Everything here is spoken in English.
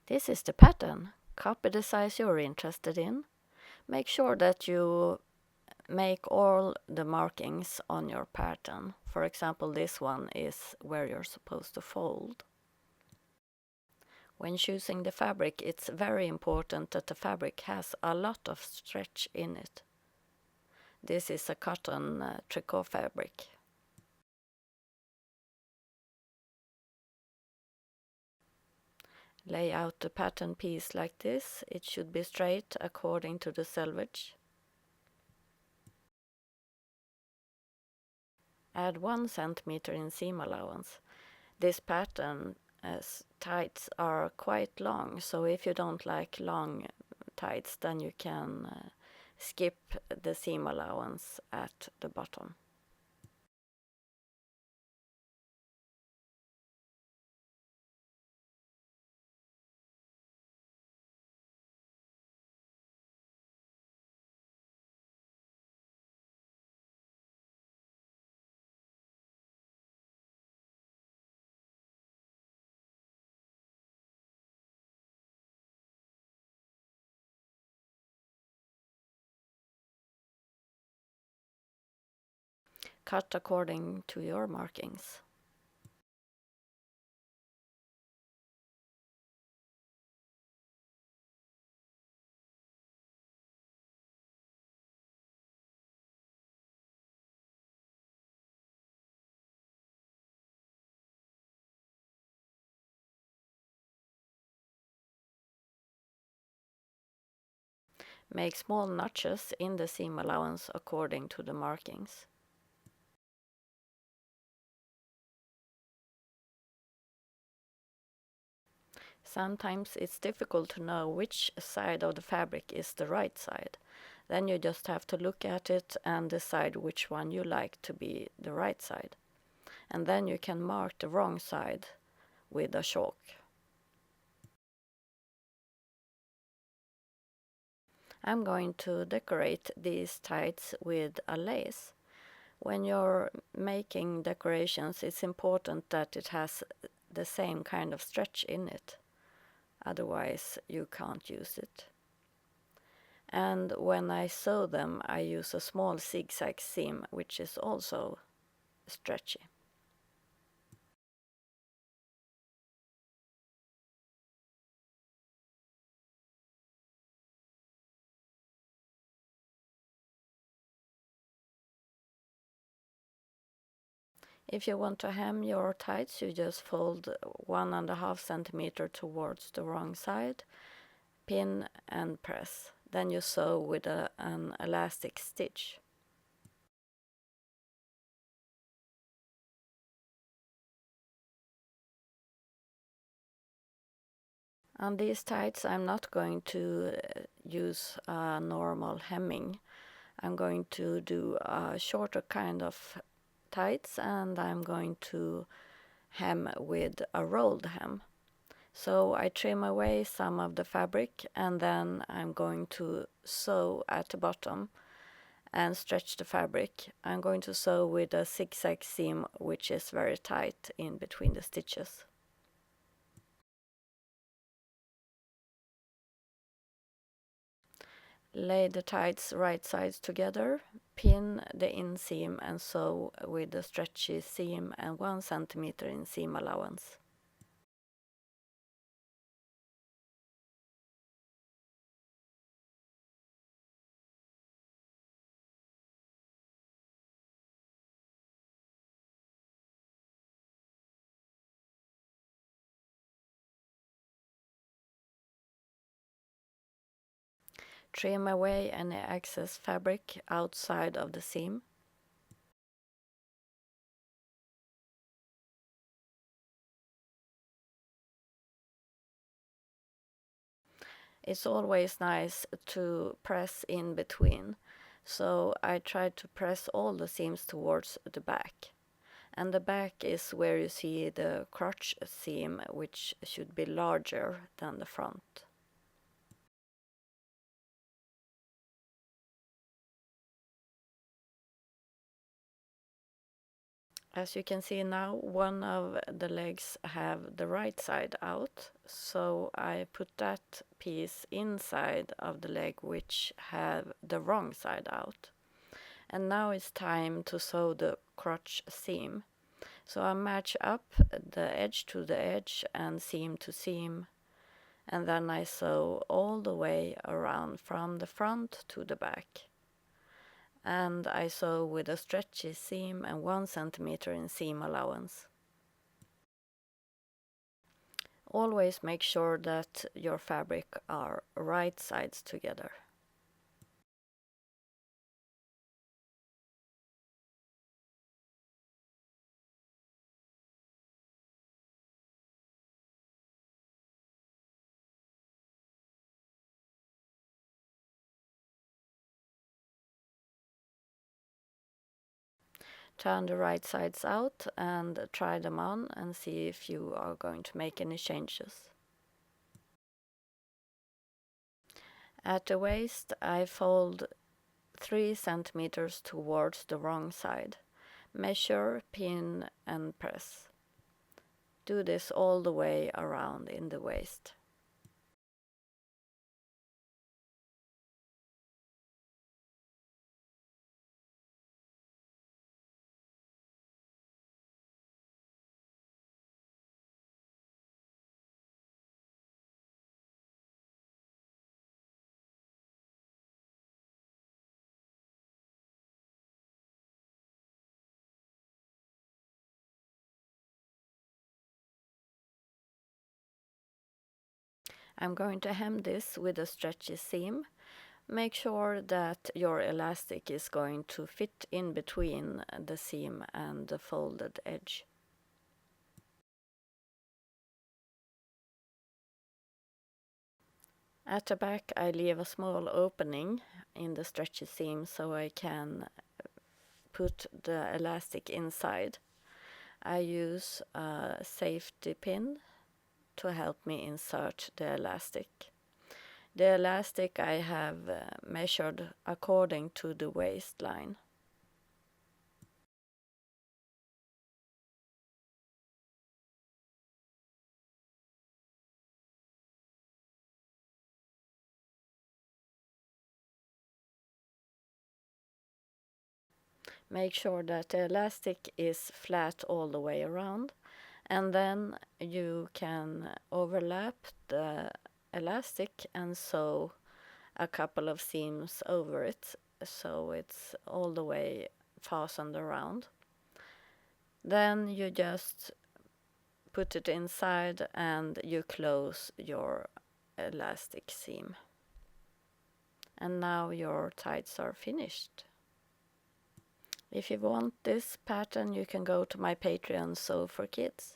This is the pattern. Copy the size you're interested in. Make sure that you make all the markings on your pattern. For example, this one is where you're supposed to fold. When choosing the fabric, it's very important that the fabric has a lot of stretch in it. This is a cotton tricot fabric. Lay out the pattern piece like this. It should be straight according to the selvage. Add 1 centimeter in seam allowance. This pattern tights are quite long, so if you don't like long tights, then you can skip the seam allowance at the bottom. Cut according to your markings. Make small notches in the seam allowance according to the markings. Sometimes it's difficult to know which side of the fabric is the right side. Then you just have to look at it and decide which one you like to be the right side. And then you can mark the wrong side with a chalk. I'm going to decorate these tights with a lace. When you're making decorations, it's important that it has the same kind of stretch in it. Otherwise, you can't use it. And when I sew them, I use a small zigzag seam, which is also stretchy. If you want to hem your tights, you just fold 1.5 centimeter towards the wrong side, pin and press. Then you sew with an elastic stitch. On these tights, I'm not going to use a normal hemming. I'm going to do a shorter kind of tights, and I'm going to hem with a rolled hem. So I trim away some of the fabric, and then I'm going to sew at the bottom and stretch the fabric. I'm going to sew with a zigzag seam, which is very tight in between the stitches. Lay the tights right sides together, pin the inseam and sew with the stretchy seam and 1 centimeter in seam allowance. Trim away any excess fabric outside of the seam. It's always nice to press in between, so I try to press all the seams towards the back. And the back is where you see the crotch seam, which should be larger than the front. As you can see now, one of the legs have the right side out, so I put that piece inside of the leg which have the wrong side out. And now it's time to sew the crotch seam. So I match up the edge to the edge and seam to seam, and then I sew all the way around from the front to the back. And I sew with a stretchy seam and 1 centimeter in seam allowance. Always make sure that your fabric are right sides together. Turn the right sides out and try them on and see if you are going to make any changes. At the waist, I fold 3 centimeters towards the wrong side. Measure, pin and press. Do this all the way around in the waist. I'm going to hem this with a stretchy seam. Make sure that your elastic is going to fit in between the seam and the folded edge. At the back I leave a small opening in the stretchy seam so I can put the elastic inside. I use a safety pin to help me insert the elastic. The elastic I have measured according to the waistline. Make sure that the elastic is flat all the way around, and then you can overlap the elastic and sew a couple of seams over it so it's all the way fastened around. Then you just put it inside and you close your elastic seam. And now your tights are finished. If you want this pattern, you can go to my Patreon Sew for Kids.